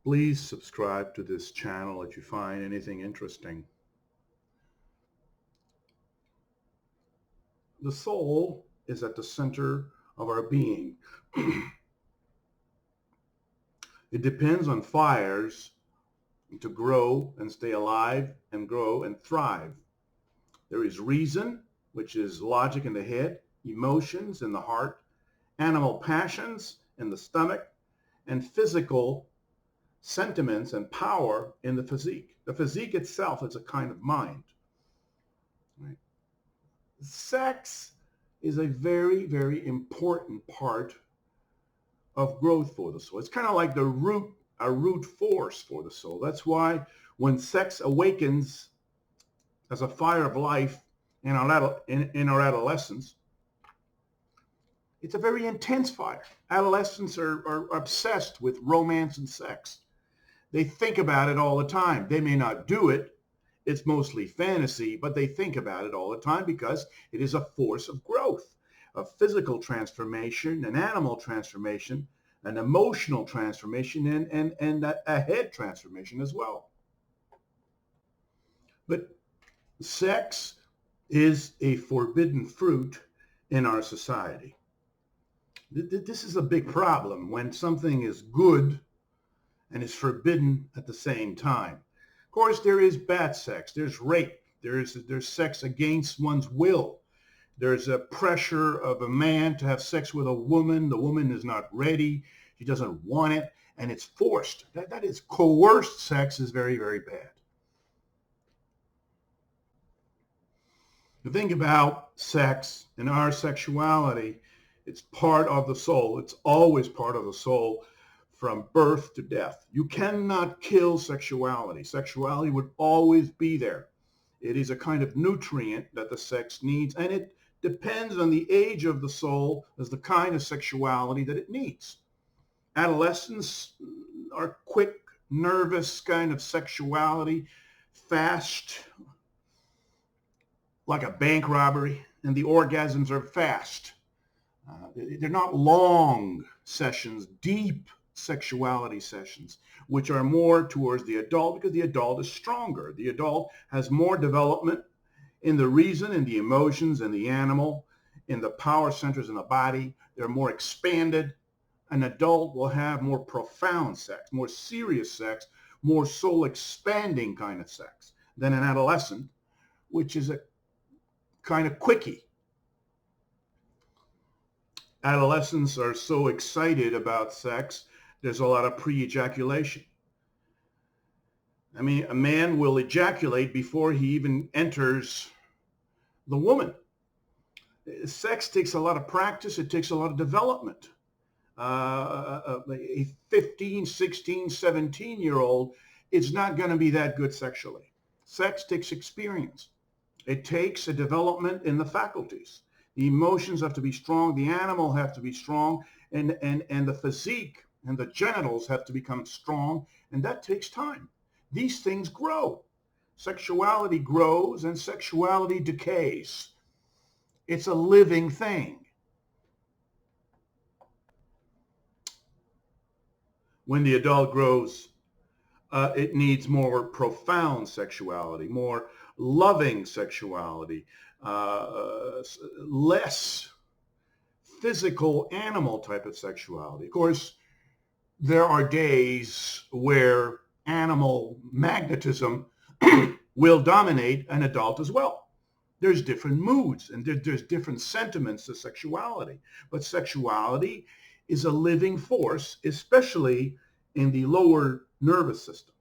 Please subscribe to this channel if you find anything interesting. The soul is at the center of our being. It depends on fires to grow and stay alive and grow and thrive. There is reason, which is logic in the head, emotions in the heart, animal passions in the stomach, and physical sentiments and power in the physique. The physique itself is a kind of mind. Right? Sex is a very, very important part of growth for the soul. It's kind of like a root force for the soul. That's why when sex awakens as a fire of life in our adolescence, it's a very intense fire. Adolescents are obsessed with romance and sex. They think about it all the time. They may not do it. It's mostly fantasy, but they think about it all the time because it is a force of growth, of physical transformation, an animal transformation, an emotional transformation, and a head transformation as well. But sex is a forbidden fruit in our society. This is a big problem when something is good and is forbidden at the same time. Of course, there is bad sex. There's rape. There's sex against one's will. There's a pressure of a man to have sex with a woman. The woman is not ready. She doesn't want it, and it's forced. That is coerced sex is very, very bad. To think about sex and our sexuality, it's part of the soul. It's always part of the soul from birth to death. You cannot kill sexuality. Sexuality would always be there. It is a kind of nutrient that the sex needs, and it depends on the age of the soul as the kind of sexuality that it needs. Adolescents are quick, nervous kind of sexuality, fast, like a bank robbery, and the orgasms are fast. They're not long sessions, deep sexuality sessions, which are more towards the adult because the adult is stronger. The adult has more development in the reason, in the emotions, in the animal, in the power centers in the body. They're more expanded. An adult will have more profound sex, more serious sex, more soul expanding kind of sex than an adolescent, which is a kind of quickie. Adolescents are so excited about sex, there's a lot of pre-ejaculation. I mean, a man will ejaculate before he even enters the woman. Sex takes a lot of practice. It takes a lot of development. A 15, 16, 17-year-old is not going to be that good sexually. Sex takes experience. It takes a development in the faculties. The emotions have to be strong. The animal have to be strong. And the physique and the genitals have to become strong. And that takes time. These things grow. Sexuality grows and sexuality decays. It's a living thing. When the adult grows, it needs more profound sexuality, more loving sexuality, less physical animal type of sexuality. Of course, there are days where animal magnetism will dominate an adult as well. There's different moods and there's different sentiments to sexuality, but sexuality is a living force, especially in the lower nervous system.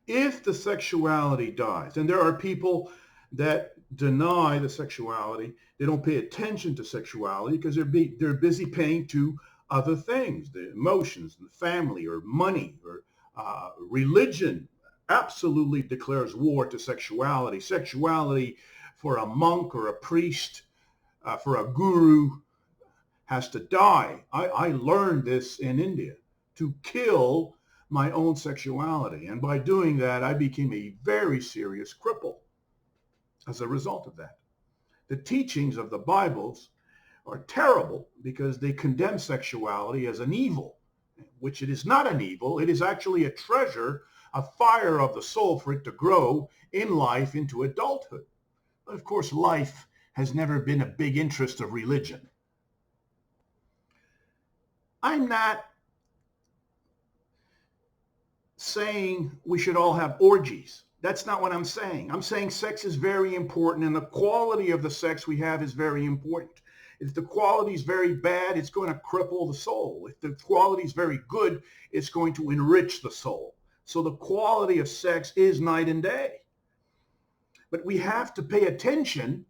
If the sexuality dies, and there are people that deny the sexuality, they don't pay attention to sexuality because they're busy paying to other things, the emotions, the family, or money, or religion absolutely declares war to sexuality. Sexuality for a monk or a priest, for a guru, has to die. I learned this in India, to kill my own sexuality. And by doing that, I became a very serious cripple as a result of that. The teachings of the Bibles are terrible because they condemn sexuality as an evil. which it is not an evil. It is actually a treasure, a fire of the soul for it to grow in life into adulthood. But of course, life has never been a big interest of religion. I'm not saying we should all have orgies. That's not what I'm saying. I'm saying sex is very important, and the quality of the sex we have is very important. If the quality is very bad, it's going to cripple the soul. If the quality is very good, it's going to enrich the soul. So the quality of sex is night and day. But we have to pay attention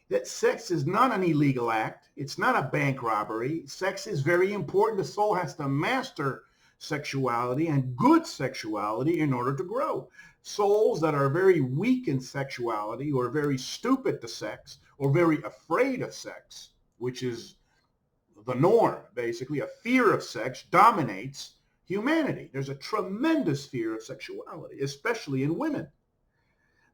that sex is not an illegal act. It's not a bank robbery. Sex is very important. The soul has to master sexuality and good sexuality in order to grow. Souls that are very weak in sexuality or very stupid to sex or very afraid of sex, which is the norm, basically, a fear of sex dominates humanity. There's a tremendous fear of sexuality, especially in women.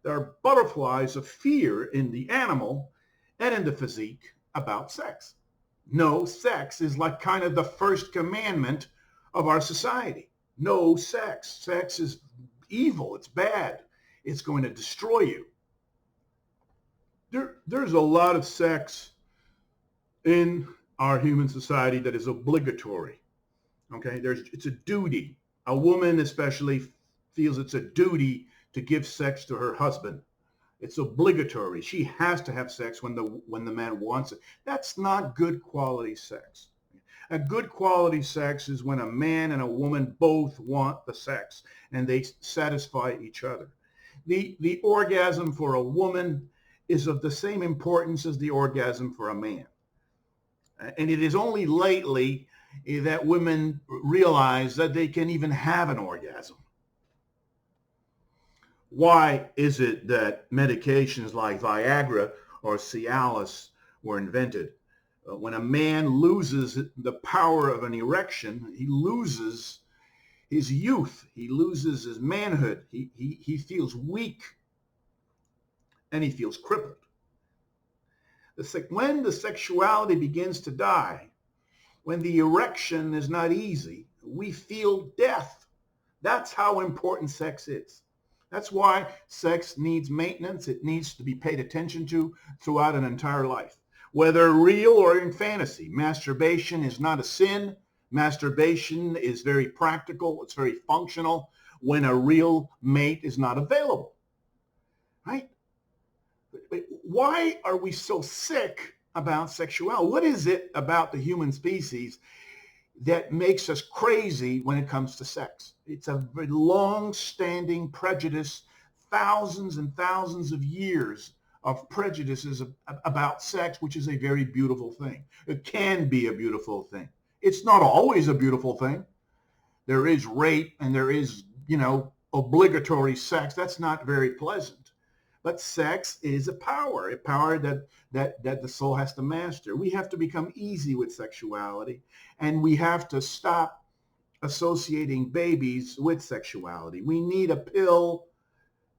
There are butterflies of fear in the animal and in the physique about sex. No sex is like kind of the first commandment of our society. No sex. Sex is evil. It's bad. It's going to destroy you. There's a lot of sex in our human society that is obligatory. Okay, it's a duty. A woman especially feels it's a duty to give sex to her husband. It's obligatory. She has to have sex when the man wants it. That's not good quality sex. A good quality sex is when a man and a woman both want the sex and they satisfy each other. The orgasm for a woman is of the same importance as the orgasm for a man. And it is only lately that women realize that they can even have an orgasm. Why is it that medications like Viagra or Cialis were invented? When a man loses the power of an erection, he loses his youth. He loses his manhood. He feels weak and he feels crippled. When the sexuality begins to die, when the erection is not easy, we feel death. That's how important sex is. That's why sex needs maintenance. It needs to be paid attention to throughout an entire life, whether real or in fantasy. Masturbation is not a sin. Masturbation is very practical. It's very functional when a real mate is not available, right? Why are we so sick about sexuality? What is it about the human species that makes us crazy when it comes to sex? It's a very long-standing prejudice, thousands and thousands of years of prejudices about sex, which is a very beautiful thing. It can be a beautiful thing. It's not always a beautiful thing. There is rape and there is, obligatory sex. That's not very pleasant. But sex is a power that the soul has to master. We have to become easy with sexuality, and we have to stop associating babies with sexuality. We need a pill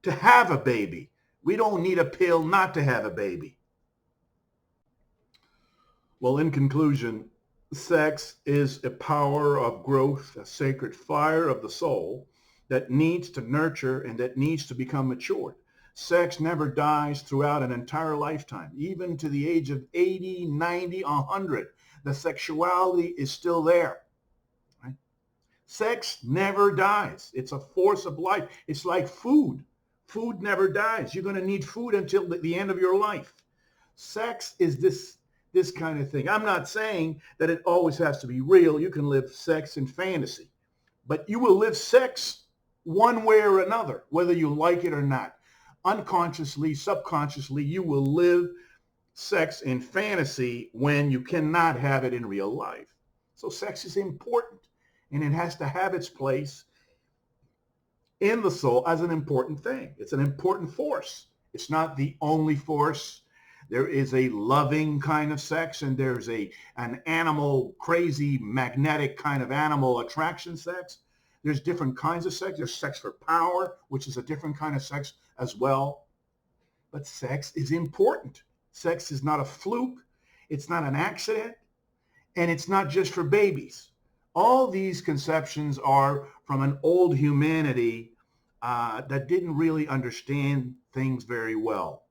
to have a baby. We don't need a pill not to have a baby. Well, in conclusion, sex is a power of growth, a sacred fire of the soul that needs to nurture and that needs to become matured. Sex never dies throughout an entire lifetime. Even to the age of 80, 90, 100, the sexuality is still there. Right? Sex never dies. It's a force of life. It's like food. Food never dies. You're going to need food until the end of your life. Sex is this kind of thing. I'm not saying that it always has to be real. You can live sex in fantasy. But you will live sex one way or another, whether you like it or not. Unconsciously, subconsciously, you will live sex in fantasy when you cannot have it in real life. So sex is important, and it has to have its place in the soul as an important thing. It's an important force. It's not the only force. There is a loving kind of sex, and there's an animal, crazy, magnetic kind of animal attraction sex. There's different kinds of sex. There's sex for power, which is a different kind of sex as well. But sex is important. Sex is not a fluke. It's not an accident. And it's not just for babies. All these conceptions are from an old humanity that didn't really understand things very well.